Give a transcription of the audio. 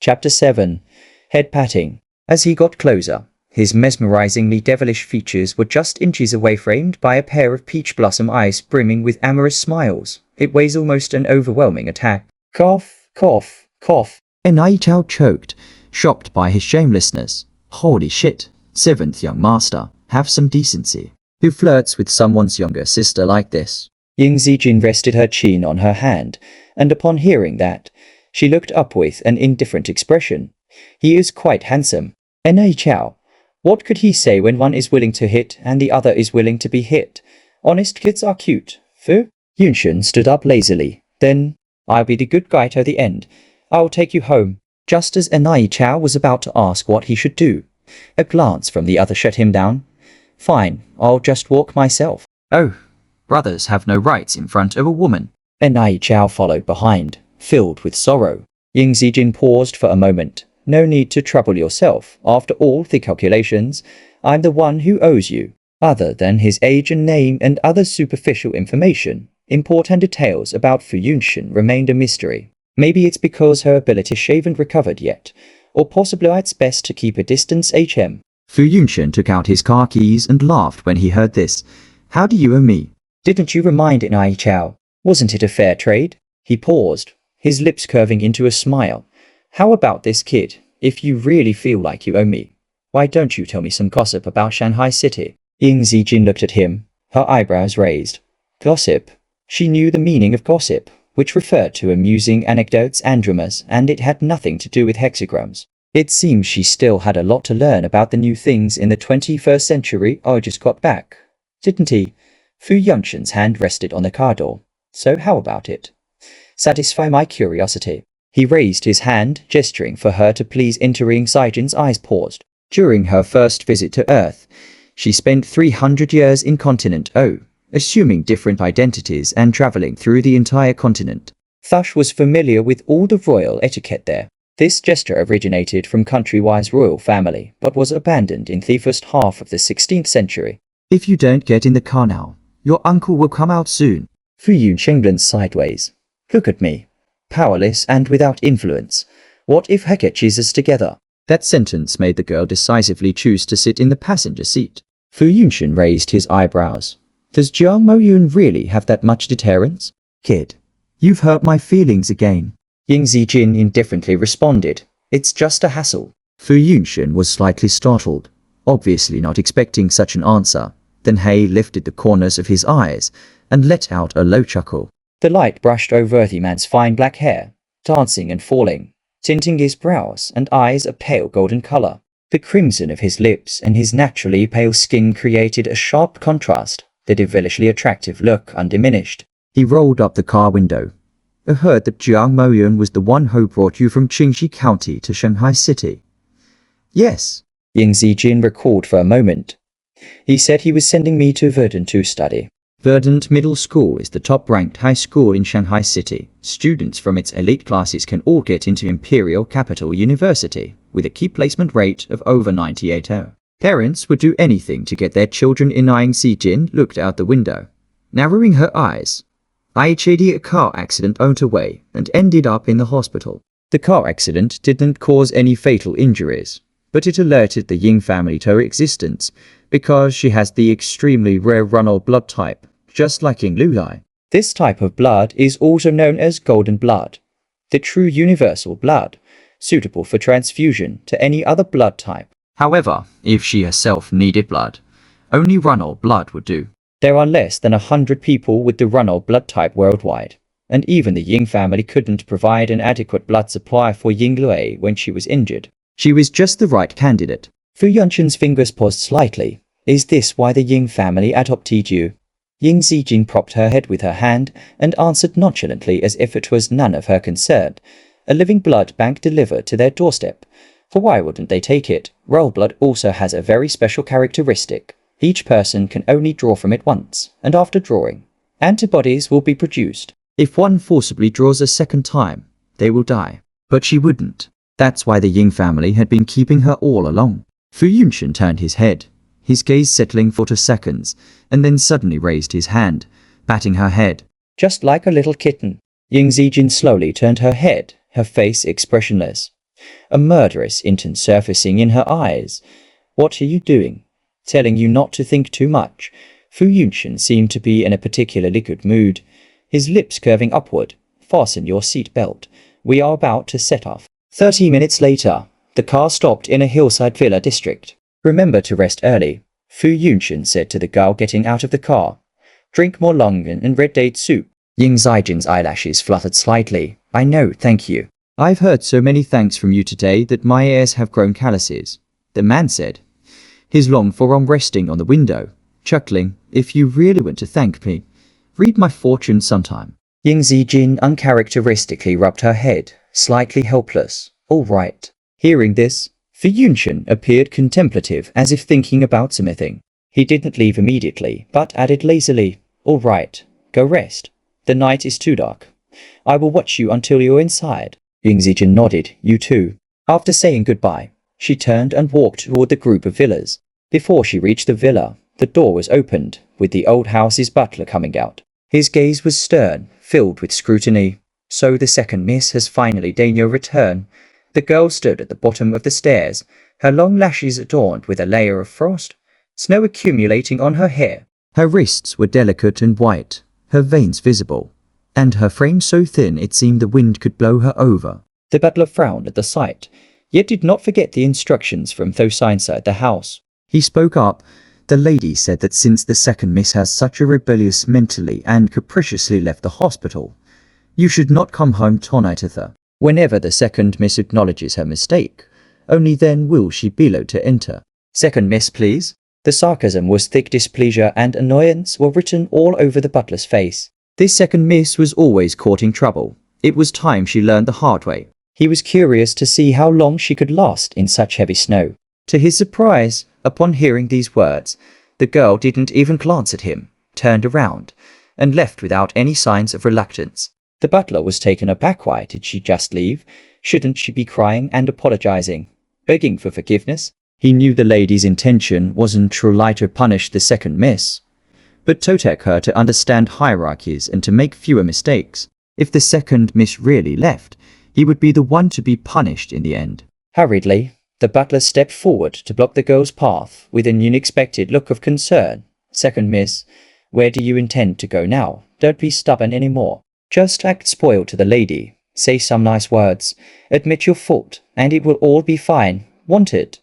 Chapter 7. Head patting. As he got closer, his mesmerizingly devilish features were just inches away, framed by a pair of peach blossom eyes brimming with amorous smiles. It was almost an overwhelming attack. Cough, cough, cough. Enai Chao choked, shocked by his shamelessness. Holy shit, 7th young master, have some decency. Who flirts with someone's younger sister like this? Ying Zijin rested her chin on her hand, and upon hearing that, she looked up with an indifferent expression. He is quite handsome. Enai Chao. What could he say when one is willing to hit and the other is willing to be hit? Honest kids are cute. Fu? Yunshen stood up lazily. Then, I'll be the good guy to the end. I'll take you home. Just as Enai Chao was about to ask what he should do, a glance from the other shut him down. Fine, I'll just walk myself. Oh, brothers have no rights in front of a woman. Enai Chao followed behind, filled with sorrow. Ying Zijin paused for a moment. No need to trouble yourself. After all the calculations, I'm the one who owes you. Other than his age and name and other superficial information, important details about Fu Yunshen remained a mystery. Maybe it's because her ability haven't recovered yet, or possibly it's best to keep a distance. Fu Yunshen took out his car keys and laughed when he heard this. How do you owe me? Didn't you remind Enai Chao? Wasn't it a fair trade? He paused, his lips curving into a smile. How about this, kid? If you really feel like you owe me, why don't you tell me some gossip about Shanghai City? Ying Zijin looked at him, her eyebrows raised. Gossip? She knew the meaning of gossip, which referred to amusing anecdotes and dramas, and it had nothing to do with hexagrams. It seems she still had a lot to learn about the new things in the 21st century. I just got back, didn't he? Fu Yunshen's hand rested on the car door. So how about it? Satisfy my curiosity. He raised his hand, gesturing for her to please. Entering Zijin's eyes paused. During her first visit to Earth, she spent 300 years in Continent O, assuming different identities and traveling through the entire continent. Thush was familiar with all the royal etiquette there. This gesture originated from countrywise royal family, but was abandoned in the first half of the 16th century. If you don't get in the car now, your uncle will come out soon. Fu Yunshen glanced sideways. Look at me. Powerless and without influence. What if he catches us together? That sentence made the girl decisively choose to sit in the passenger seat. Fu Yunshen raised his eyebrows. Does Jiang Moyun really have that much deterrence? Kid, you've hurt my feelings again. Ying Zijin indifferently responded. It's just a hassle. Fu Yunshen was slightly startled, obviously not expecting such an answer. Then he lifted the corners of his eyes and let out a low chuckle. The light brushed over the man's fine black hair, dancing and falling, tinting his brows and eyes a pale golden color. The crimson of his lips and his naturally pale skin created a sharp contrast, the devilishly attractive look undiminished. He rolled up the car window. I heard that Jiang Moyun was the one who brought you from Qingxi County to Shanghai City. Yes, Ying Zijin recalled for a moment. He said he was sending me to Verdun to study. Verdun Middle School is the top-ranked high school in Shanghai City. Students from its elite classes can all get into Imperial Capital University, with a key placement rate of over 98%. Parents would do anything to get their children in. Ying Zijin looked out the window, narrowing her eyes. I had a car accident on the way and ended up in the hospital. The car accident didn't cause any fatal injuries, but it alerted the Ying family to her existence because she has the extremely rare Runal blood type, just like Ying Lulai. This type of blood is also known as golden blood, the true universal blood, suitable for transfusion to any other blood type. However, if she herself needed blood, only Runal blood would do. There are less than 100 people with the Runal blood type worldwide, and even the Ying family couldn't provide an adequate blood supply for Ying Lulai when she was injured. She was just the right candidate. Fu Yunshen's fingers paused slightly. Is this why the Ying family adopted you? Ying Zijin propped her head with her hand and answered nonchalantly as if it was none of her concern. A living blood bank delivered to their doorstep. For why wouldn't they take it? Royal blood also has a very special characteristic. Each person can only draw from it once, and after drawing, antibodies will be produced. If one forcibly draws a second time, they will die. But she wouldn't. That's why the Ying family had been keeping her all along. Fu Yunshen turned his head, his gaze settling for 2 seconds, and then suddenly raised his hand, patting her head. Just like a little kitten. Ying Zijin slowly turned her head, her face expressionless. a murderous intent surfacing in her eyes. What are you doing? Telling you not to think too much. Fu Yunshan seemed to be in a particularly good mood, his lips curving upward. Fasten your seat belt. We are about to set off. 30 minutes later, the car stopped in a hillside villa district. Remember to rest early, Fu Yunshan said to the girl getting out of the car. Drink more longan and red date soup. Ying Zijin's eyelashes fluttered slightly. I know, thank you. I've heard so many thanks from you today that my ears have grown calluses, the man said, his long forearm resting on the window, chuckling. If you really want to thank me, read my fortune sometime. Ying Zijin uncharacteristically rubbed her head, slightly helpless. All right. Hearing this, Fu Yunshan appeared contemplative, as if thinking about something. He didn't leave immediately, but added lazily, all right, go rest. The night is too dark. I will watch you until you're inside. Ying Zijin nodded. You too. After saying goodbye, she turned and walked toward the group of villas. Before she reached the villa, the door was opened, with the old house's butler coming out. His gaze was stern, filled with scrutiny. So the second miss has finally deigned your return. The girl stood at the bottom of the stairs, her long lashes adorned with a layer of frost, snow accumulating on her hair. Her wrists were delicate and white, her veins visible, and her frame so thin it seemed the wind could blow her over. The butler frowned at the sight, yet did not forget the instructions from those inside the house. He spoke up. The lady said that since the second miss has such a rebellious mentally and capriciously left the hospital, you should not come home tonight with her. Whenever the second miss acknowledges her mistake, only then will she be allowed to enter. Second miss, please. The sarcasm was thick. Displeasure and annoyance were written all over the butler's face. This second miss was always courting trouble. It was time she learned the hard way. He was curious to see how long she could last in such heavy snow. To his surprise, upon hearing these words, the girl didn't even glance at him, turned around, and left without any signs of reluctance. The butler was taken aback. Why did she just leave? Shouldn't she be crying and apologizing, begging for forgiveness? He knew the lady's intention wasn't truly to punish the second miss, but to take her to understand hierarchies and to make fewer mistakes. If the second miss really left, he would be the one to be punished in the end. Hurriedly, the butler stepped forward to block the girl's path with an unexpected look of concern. Second miss, where do you intend to go now? Don't be stubborn anymore. Just act spoiled to the lady. Say some nice words. Admit your fault, and it will all be fine. Want it?